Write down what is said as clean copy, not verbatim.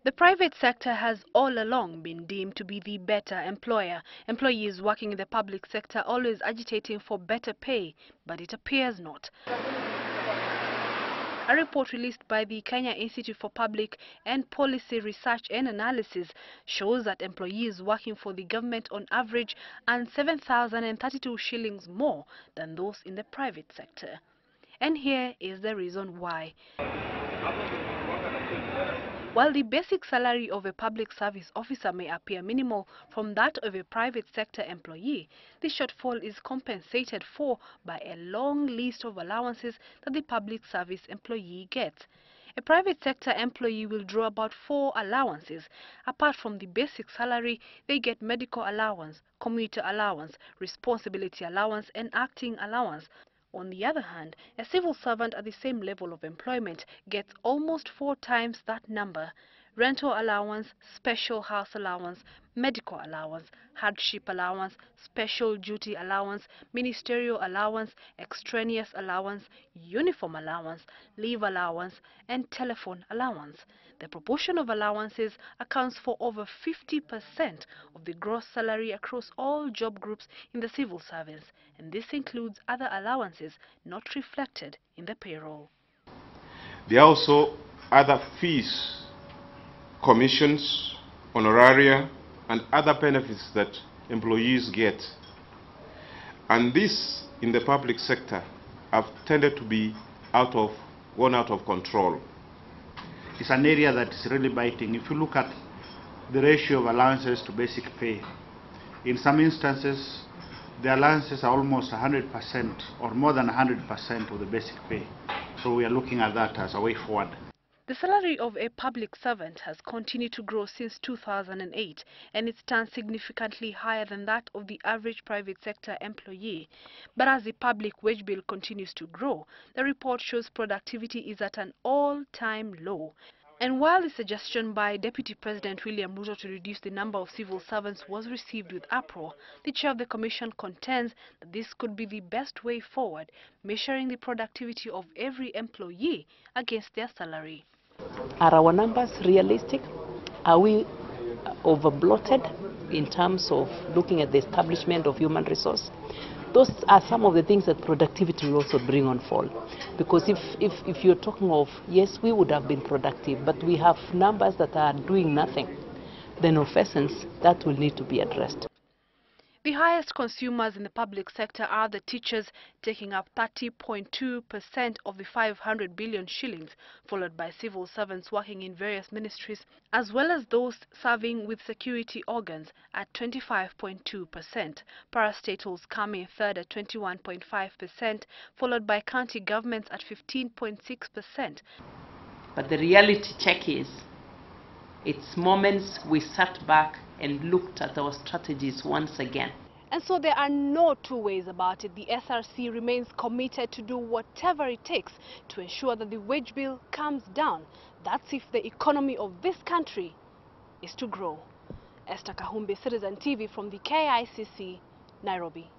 The private sector has all along been deemed to be the better employer. Employees working in the public sector always agitating for better pay, but it appears not. A report released by the Kenya Institute for Public and Policy Research and Analysis shows that employees working for the government on average earn 7,032 shillings more than those in the private sector. And here is the reason why. While the basic salary of a public service officer may appear minimal from that of a private sector employee, the shortfall is compensated for by a long list of allowances that the public service employee gets. A private sector employee will draw about 4 allowances. Apart from the basic salary, they get medical allowance, commuter allowance, responsibility allowance, and acting allowance. On the other hand, a civil servant at the same level of employment gets almost 4 times that number. Rental allowance, special house allowance, medical allowance, hardship allowance, special duty allowance, ministerial allowance, extraneous allowance, uniform allowance, leave allowance, and telephone allowance. The proportion of allowances accounts for over 50% of the gross salary across all job groups in the civil service, and this includes other allowances not reflected in the payroll. There are also other fees, commissions, honoraria, and other benefits that employees get. And this, in the public sector, have tended to be gone out of control. It's an area that is really biting. If you look at the ratio of allowances to basic pay, in some instances, the allowances are almost 100% or more than 100% of the basic pay. So we are looking at that as a way forward. The salary of a public servant has continued to grow since 2008, and it stands significantly higher than that of the average private sector employee. But as the public wage bill continues to grow, the report shows productivity is at an all-time low. And while the suggestion by Deputy President William Ruto to reduce the number of civil servants was received with uproar, the chair of the commission contends that this could be the best way forward, measuring the productivity of every employee against their salary. Are our numbers realistic? Are we over-bloated in terms of looking at the establishment of human resource? Those are some of the things that productivity will also bring on fall. Because if you're talking of, yes, we would have been productive, but we have numbers that are doing nothing, then of essence, that will need to be addressed. The highest consumers in the public sector are the teachers, taking up 30.2% of the 500 billion shillings, followed by civil servants working in various ministries, as well as those serving with security organs at 25.2%. Parastatals come in third at 21.5%, followed by county governments at 15.6%. But the reality check is, it's moments we sat back and looked at our strategies once again. And so there are no two ways about it. The SRC remains committed to do whatever it takes to ensure that the wage bill comes down. That's if the economy of this country is to grow. Esther Kahumbi, Citizen TV from the KICC, Nairobi.